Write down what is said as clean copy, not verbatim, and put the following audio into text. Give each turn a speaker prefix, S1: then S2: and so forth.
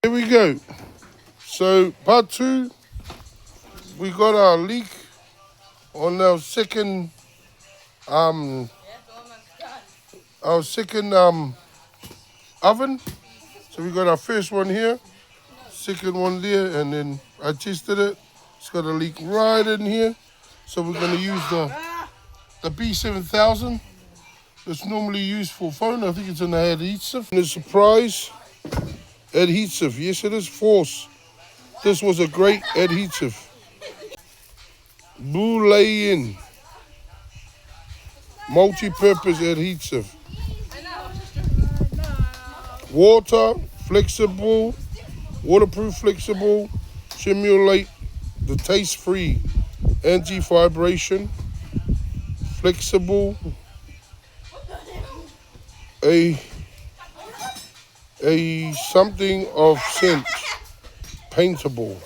S1: Here we go. So part 2, we got our leak on our second oven. So we got our first one here, second one there, and then I tested it. It's got a leak right in here. So we're gonna use the B7000. It's normally used for phone. I think it's an adhesive. And a surprise adhesive. Yes, it is Force. This was a great adhesive. Blue lay-in. Multi-purpose adhesive. Water, flexible, waterproof flexible, simulate the taste-free, anti-vibration, flexible, a something of scent, paintable.